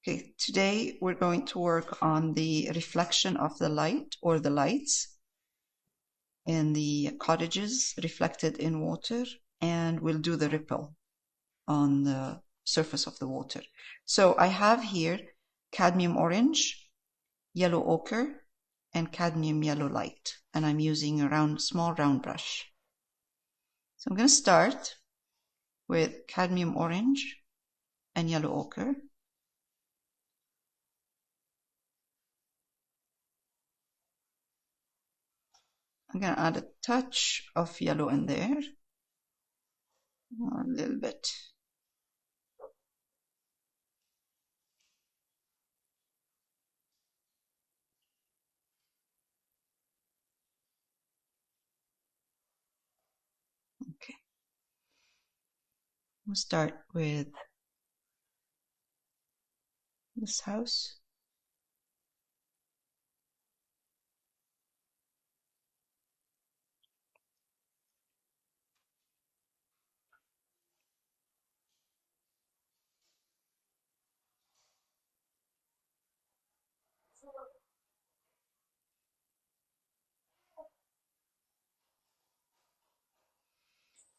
Okay, today we're going to work on the reflection of the light or the lights in the cottages reflected in water, and we'll do the ripple on the surface of the water. So I have here cadmium orange, yellow ochre, and cadmium yellow light, and I'm using a small round brush. So I'm going to start with cadmium orange and yellow ochre. I'm going to add a touch of yellow in there, a little bit. Okay. We'll start with this house.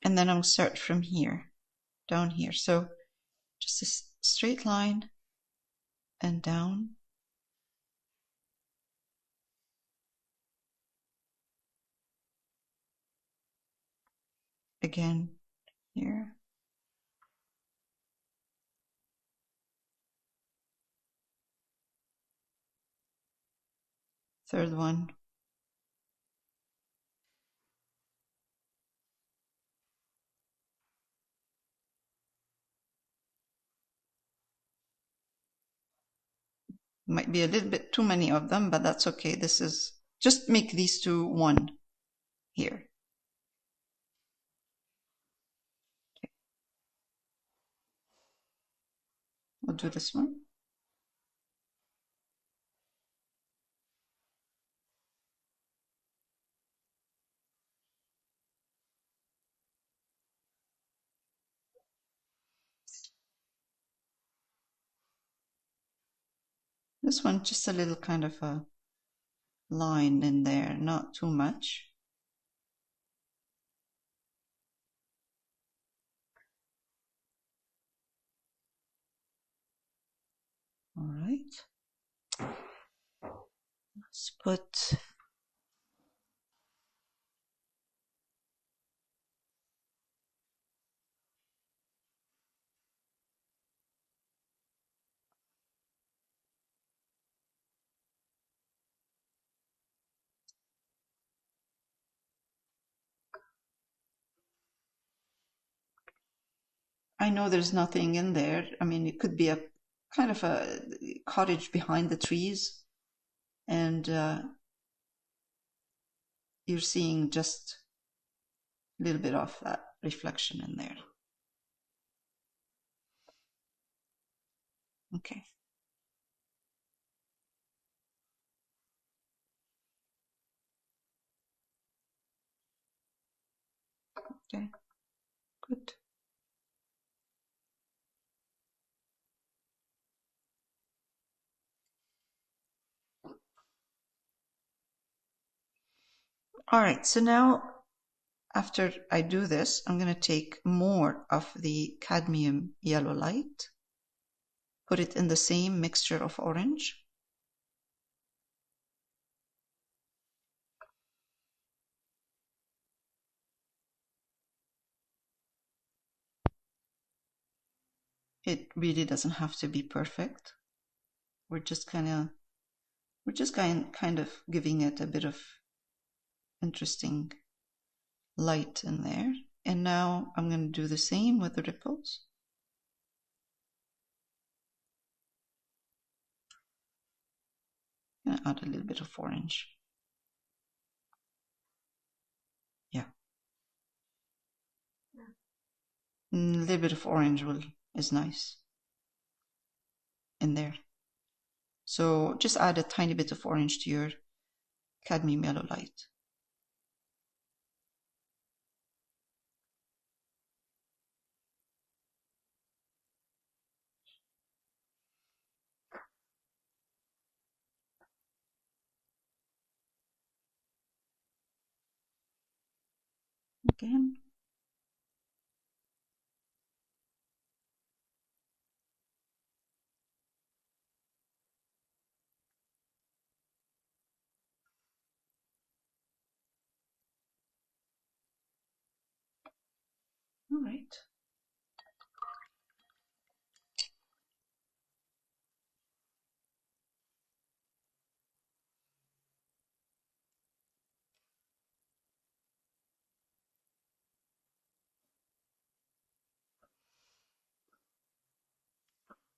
And then I'll start from here, down here. So just a straight line and down. Again here. Third one. Might be a little bit too many of them, but that's okay. This is, just make these two one here. Okay. We'll do this one. This one, just a little kind of a line in there, not too much. All right. Let's put I know there's nothing in there. I mean, it could be a kind of a cottage behind the trees, and you're seeing just a little bit of that reflection in there. Okay. Okay. Good. All right. So now, after I do this, I'm going to take more of the cadmium yellow light, put it in the same mixture of orange. It really doesn't have to be perfect. We're just kind of giving it a bit of interesting light in there. And now I'm going to do the same with the ripples. I'm going to add a little bit of orange. Yeah. A little bit of orange is nice in there. So just add a tiny bit of orange to your cadmium yellow light. again. All right.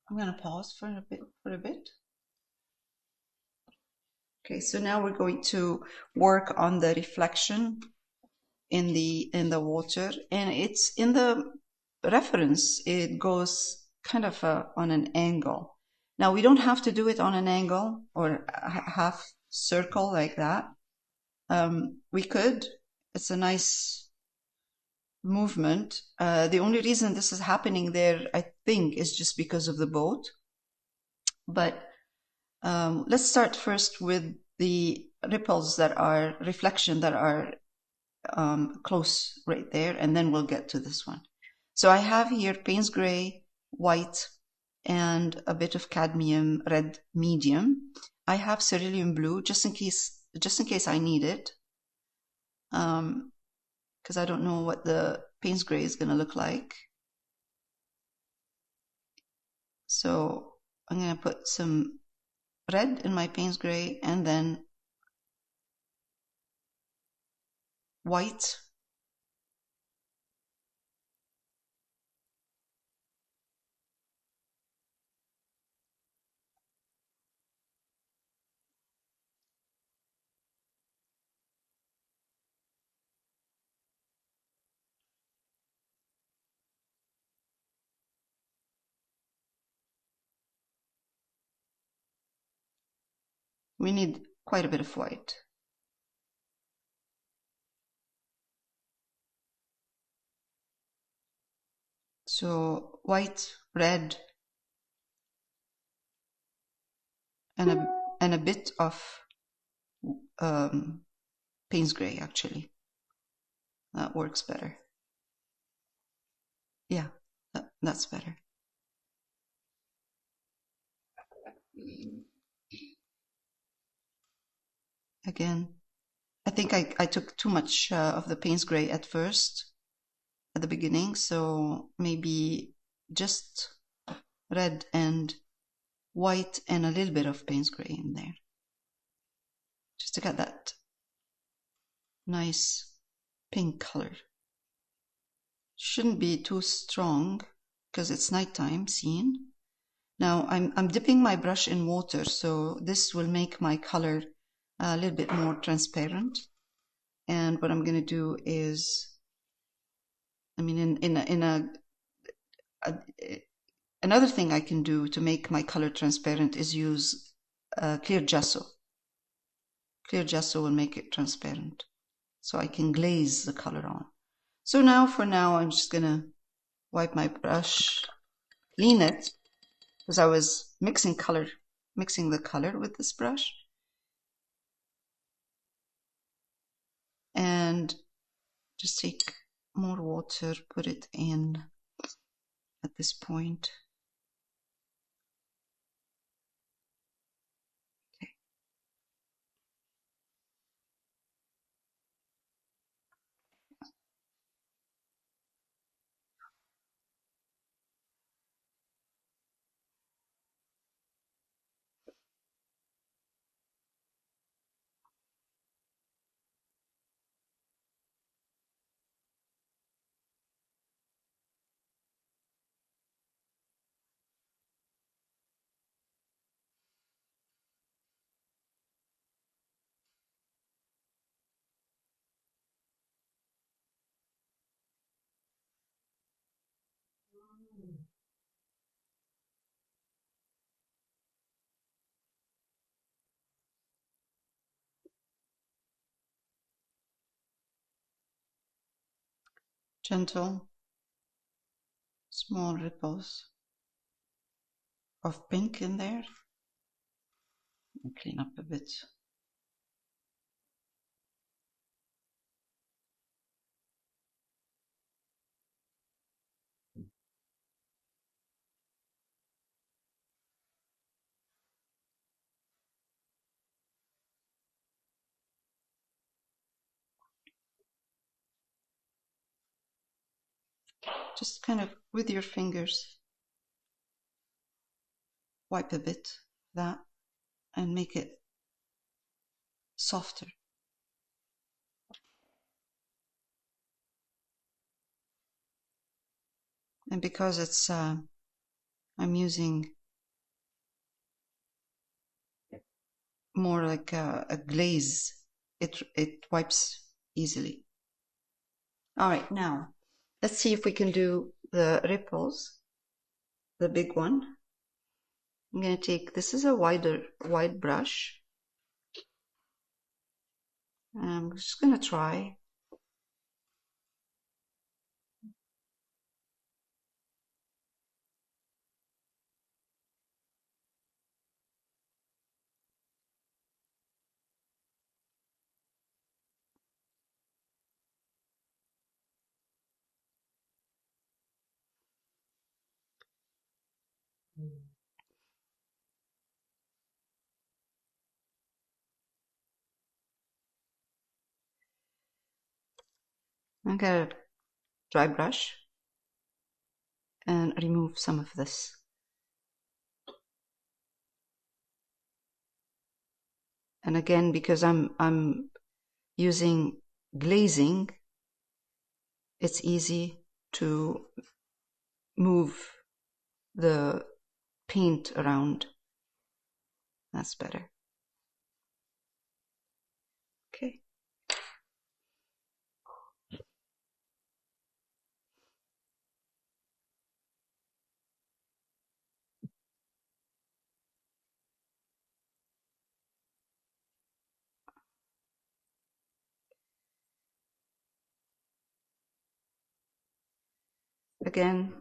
I'm going to pause for a bit. Okay, so now we're going to work on the reflection in the water, and it's in the reference. It goes kind of on an angle. Now we don't have to do it on an angle or a half circle like that. We could. It's a nice movement. The only reason this is happening there, I think, is just because of the boat. But let's start first with the ripples that are reflection that are close right there, and then we'll get to this one. So I have here Payne's gray, white, and a bit of cadmium red medium. I have cerulean blue just in case I need it, because I don't know what the Payne's gray is going to look like. So I'm going to put some red in my Payne's gray and then white. We need quite a bit of white. So white, red, and a bit of Payne's gray, actually. That works better. Yeah, that's better. Again, I think I took too much of the Payne's gray at first, at the beginning, so maybe just red and white and a little bit of Payne's gray in there, just to get that nice pink color. Shouldn't be too strong because it's nighttime scene. Now I'm dipping my brush in water, so this will make my color a little bit more transparent. And what I'm going to do is, I mean, another thing I can do to make my color transparent is use clear gesso. Clear gesso will make it transparent, so I can glaze the color on. So now, for now, I'm just going to wipe my brush, clean it, because I was mixing the color with this brush. And just take more water, put it in at this point. Okay. Gentle, small ripples of pink in there. And clean up a bit. Just kind of with your fingers, wipe a bit of that and make it softer. And because it's, I'm using more like a glaze, it wipes easily. All right, now let's see if we can do the ripples, the big one. I'm going to take, this is a wide brush. I'm just going to try. I'm going to dry brush and remove some of this. And again, because I'm using glazing, it's easy to move the paint around. That's better. Okay. Again,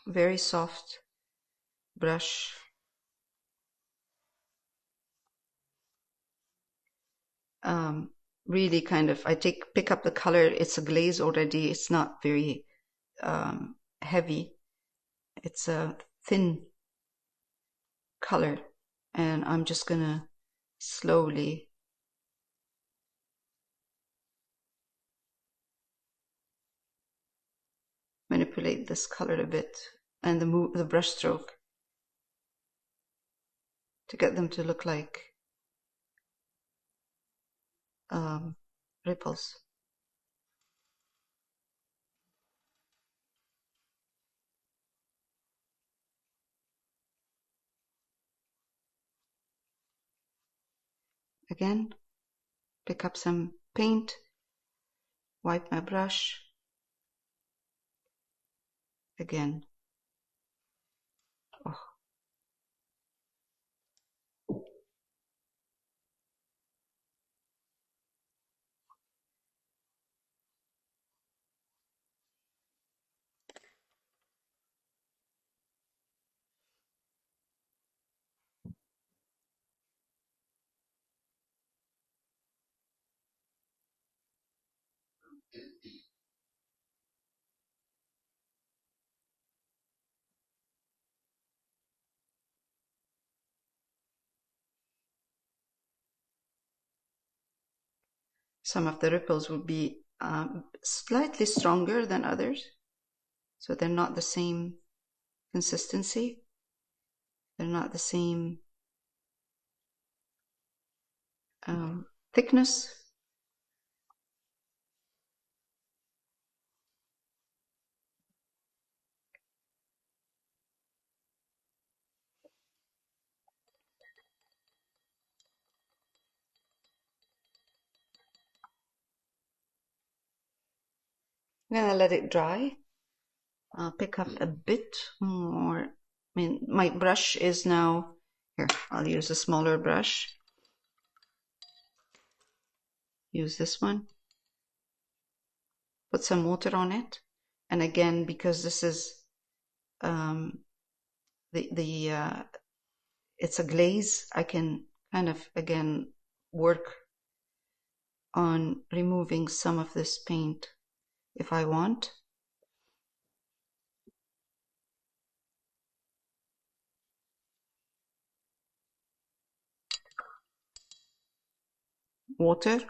very soft brush. Really kind of, I pick up the color. It's a glaze already. It's not very heavy. It's a thin color, and I'm just gonna slowly manipulate this color a bit and the brush stroke to get them to look like ripples. Again, pick up some paint, wipe my brush. Again. Oh. Some of the ripples will be slightly stronger than others, so they're not the same consistency. They're not the same thickness. I'm gonna let it dry. I'll pick up a bit more. I mean, my brush is now here. I'll use a smaller brush. Use this one. Put some water on it, and again, because this is it's a glaze, I can kind of again work on removing some of this paint if I want. Water.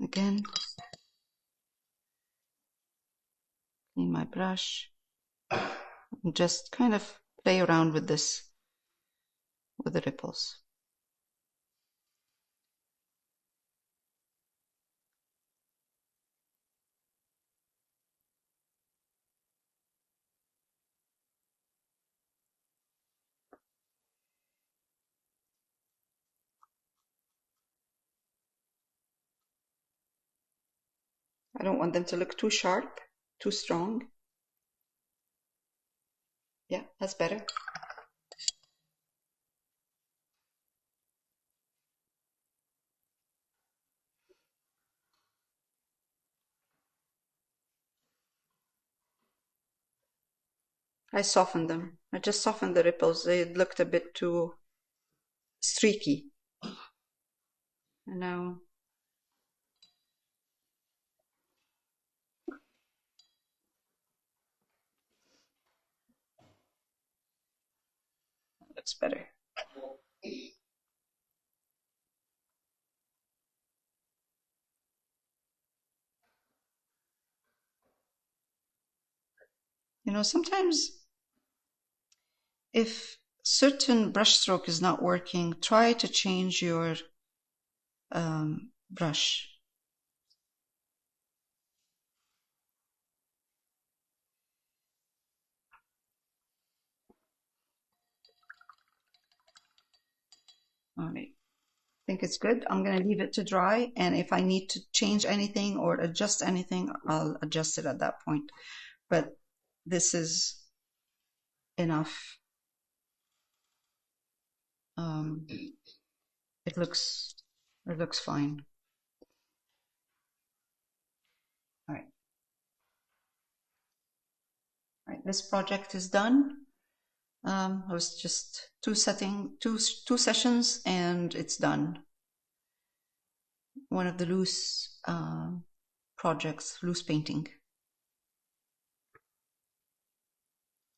again. Clean my brush. And just kind of play around with this, with the ripples. I don't want them to look too sharp, too strong. Yeah, that's better. I softened them. I just softened the ripples. They looked a bit too streaky. And now that looks better. You know, sometimes if certain brushstroke is not working, try to change your brush. All right. I think it's good. I'm going to leave it to dry, and if I need to change anything or adjust anything, I'll adjust it at that point. But this is enough. It looks fine. All right. All right, this project is done. It was just two sessions, and it's done. One of the loose projects, loose painting.